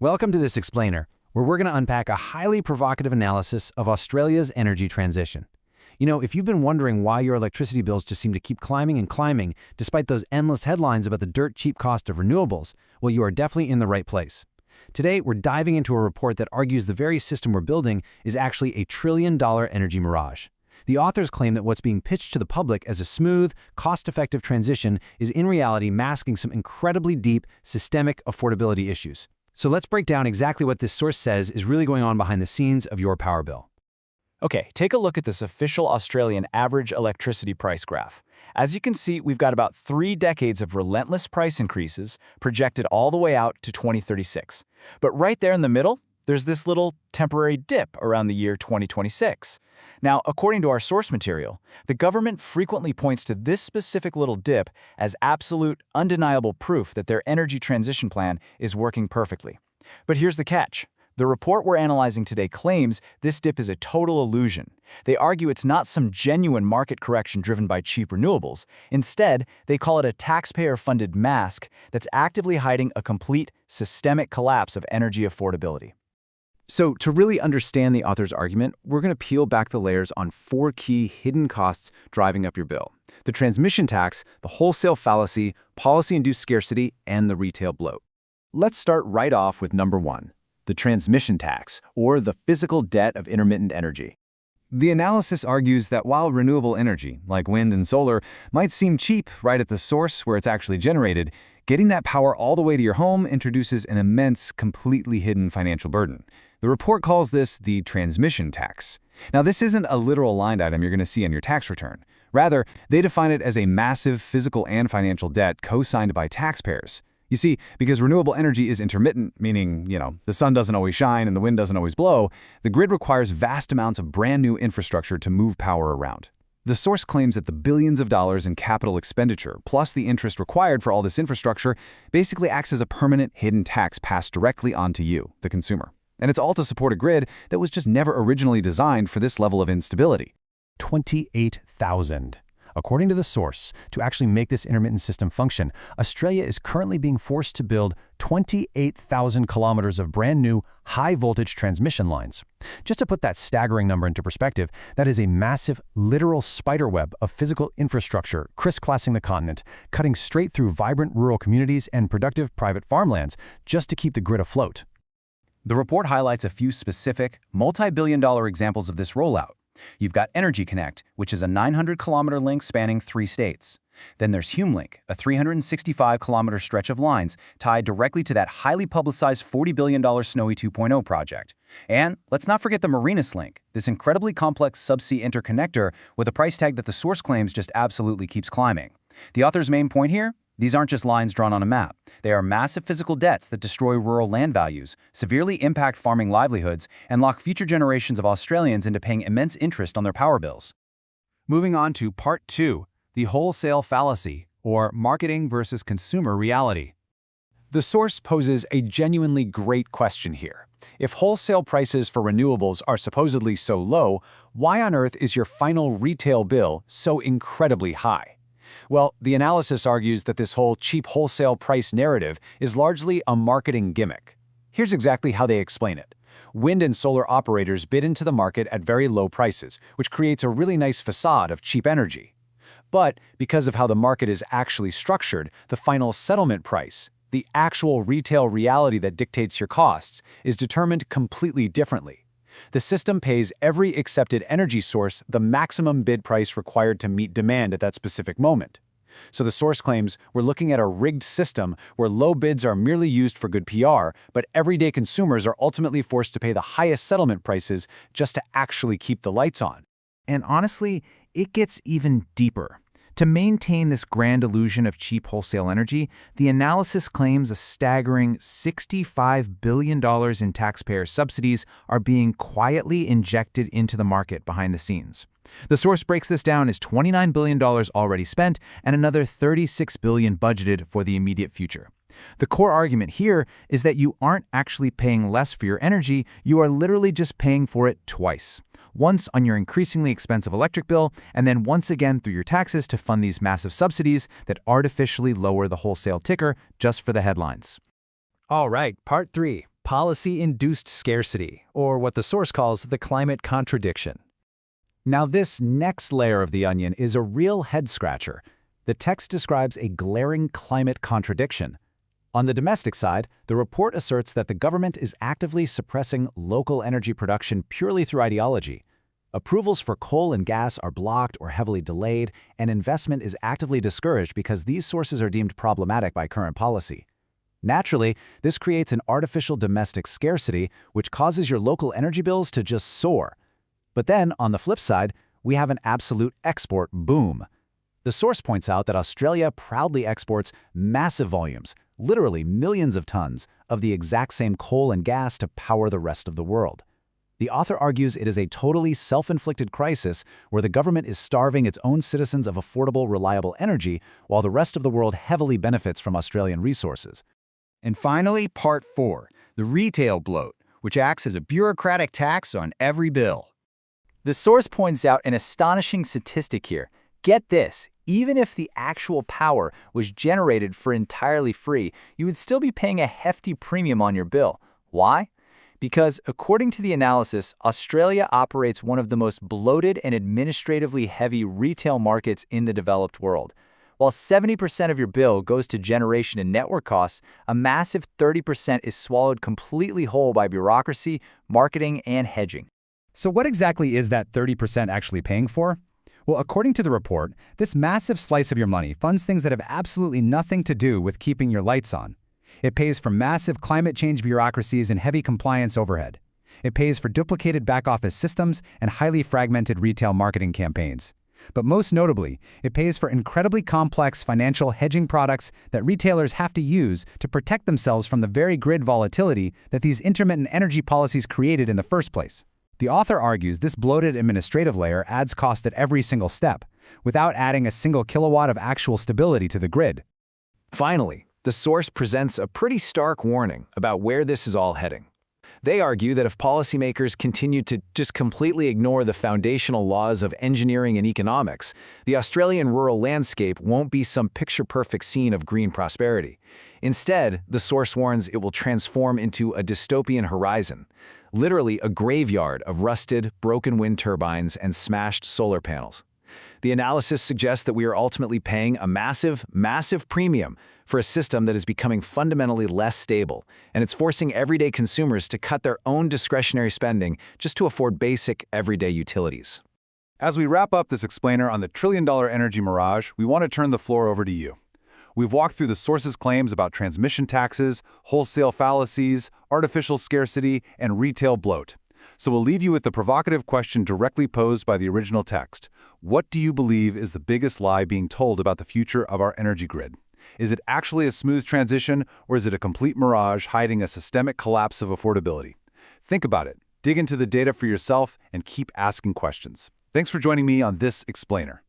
Welcome to this explainer, where we're going to unpack a highly provocative analysis of Australia's energy transition. You know, if you've been wondering why your electricity bills just seem to keep climbing and climbing, despite those endless headlines about the dirt cheap cost of renewables, well, you are definitely in the right place. Today, we're diving into a report that argues the very system we're building is actually a trillion-dollar energy mirage. The authors claim that what's being pitched to the public as a smooth, cost-effective transition is in reality masking some incredibly deep, systemic affordability issues. So let's break down exactly what this source says is really going on behind the scenes of your power bill. Okay, take a look at this official Australian average electricity price graph. As you can see, we've got about 3 decades of relentless price increases projected all the way out to 2036. But right there in the middle, there's this little temporary dip around the year 2026. Now, according to our source material, the government frequently points to this specific little dip as absolute, undeniable proof that their energy transition plan is working perfectly. But here's the catch. The report we're analyzing today claims this dip is a total illusion. They argue it's not some genuine market correction driven by cheap renewables. Instead, they call it a taxpayer-funded mask that's actively hiding a complete, systemic collapse of energy affordability. So, to really understand the author's argument, we're going to peel back the layers on 4 key hidden costs driving up your bill: the transmission tax, the wholesale fallacy, policy-induced scarcity, and the retail bloat. Let's start right off with number 1. The transmission tax, or the physical debt of intermittent energy. The analysis argues that while renewable energy, like wind and solar, might seem cheap right at the source where it's actually generated, getting that power all the way to your home introduces an immense, completely hidden financial burden. The report calls this the transmission tax. Now, this isn't a literal line item you're going to see on your tax return. Rather, they define it as a massive physical and financial debt co-signed by taxpayers. You see, because renewable energy is intermittent, meaning, the sun doesn't always shine and the wind doesn't always blow, the grid requires vast amounts of brand new infrastructure to move power around. The source claims that the billions of dollars in capital expenditure, plus the interest required for all this infrastructure, basically acts as a permanent hidden tax passed directly onto you, the consumer. And it's all to support a grid that was just never originally designed for this level of instability. 28,000. According to the source, to actually make this intermittent system function, Australia is currently being forced to build 28,000 kilometers of brand new, high-voltage transmission lines. Just to put that staggering number into perspective, that is a massive, literal spiderweb of physical infrastructure crisscrossing the continent, cutting straight through vibrant rural communities and productive private farmlands just to keep the grid afloat. The report highlights a few specific, multi-billion-dollar examples of this rollout. You've got Energy Connect, which is a 900-kilometer link spanning 3 states. Then there's HumeLink, a 365-kilometer stretch of lines tied directly to that highly publicized $40 billion Snowy 2.0 project. And let's not forget the Marinus Link, this incredibly complex subsea interconnector with a price tag that the source claims just absolutely keeps climbing. The author's main point here? These aren't just lines drawn on a map. They are massive physical debts that destroy rural land values, severely impact farming livelihoods, and lock future generations of Australians into paying immense interest on their power bills. Moving on to Part 2, the wholesale fallacy, or marketing versus consumer reality. The source poses a genuinely great question here. If wholesale prices for renewables are supposedly so low, why on earth is your final retail bill so incredibly high? Well, the analysis argues that this whole cheap wholesale price narrative is largely a marketing gimmick. Here's exactly how they explain it. Wind and solar operators bid into the market at very low prices, which creates a really nice facade of cheap energy. But because of how the market is actually structured, the final settlement price, the actual retail reality that dictates your costs, is determined completely differently. The system pays every accepted energy source the maximum bid price required to meet demand at that specific moment. So the source claims we're looking at a rigged system where low bids are merely used for good PR, but everyday consumers are ultimately forced to pay the highest settlement prices just to actually keep the lights on. And honestly, it gets even deeper. To maintain this grand illusion of cheap wholesale energy, the analysis claims a staggering $65 billion in taxpayer subsidies are being quietly injected into the market behind the scenes. The source breaks this down as $29 billion already spent and another $36 billion budgeted for the immediate future. The core argument here is that you aren't actually paying less for your energy, you are literally just paying for it twice. Once on your increasingly expensive electric bill, and then once again through your taxes to fund these massive subsidies that artificially lower the wholesale ticker just for the headlines. All right, Part 3, policy-induced scarcity, or what the source calls the climate contradiction. Now this next layer of the onion is a real head-scratcher. The text describes a glaring climate contradiction. On the domestic side, the report asserts that the government is actively suppressing local energy production purely through ideology. Approvals for coal and gas are blocked or heavily delayed, and investment is actively discouraged because these sources are deemed problematic by current policy. Naturally, this creates an artificial domestic scarcity, which causes your local energy bills to just soar. But then, on the flip side, we have an absolute export boom. The source points out that Australia proudly exports massive volumes, literally millions of tons, of the exact same coal and gas to power the rest of the world. The author argues it is a totally self-inflicted crisis where the government is starving its own citizens of affordable, reliable energy, while the rest of the world heavily benefits from Australian resources. And finally, Part 4, the retail bloat, which acts as a bureaucratic tax on every bill. The source points out an astonishing statistic here. Get this, even if the actual power was generated for entirely free, you would still be paying a hefty premium on your bill. Why? Because, according to the analysis, Australia operates one of the most bloated and administratively heavy retail markets in the developed world. While 70% of your bill goes to generation and network costs, a massive 30% is swallowed completely whole by bureaucracy, marketing, and hedging. So what exactly is that 30% actually paying for? Well, according to the report, this massive slice of your money funds things that have absolutely nothing to do with keeping your lights on. It pays for massive climate change bureaucracies and heavy compliance overhead. It pays for duplicated back-office systems and highly fragmented retail marketing campaigns. But most notably, it pays for incredibly complex financial hedging products that retailers have to use to protect themselves from the very grid volatility that these intermittent energy policies created in the first place. The author argues this bloated administrative layer adds cost at every single step, without adding a single kilowatt of actual stability to the grid. Finally, the source presents a pretty stark warning about where this is all heading. They argue that if policymakers continue to just completely ignore the foundational laws of engineering and economics, the Australian rural landscape won't be some picture-perfect scene of green prosperity. Instead, the source warns it will transform into a dystopian horizon, literally a graveyard of rusted, broken wind turbines and smashed solar panels. The analysis suggests that we are ultimately paying a massive, massive premium for a system that is becoming fundamentally less stable, and it's forcing everyday consumers to cut their own discretionary spending just to afford basic, everyday utilities. As we wrap up this explainer on the trillion-dollar energy mirage, we want to turn the floor over to you. We've walked through the source's claims about transmission taxes, wholesale fallacies, artificial scarcity, and retail bloat. So we'll leave you with the provocative question directly posed by the original text. What do you believe is the biggest lie being told about the future of our energy grid? Is it actually a smooth transition, or is it a complete mirage hiding a systemic collapse of affordability? Think about it, dig into the data for yourself, and keep asking questions. Thanks for joining me on this explainer.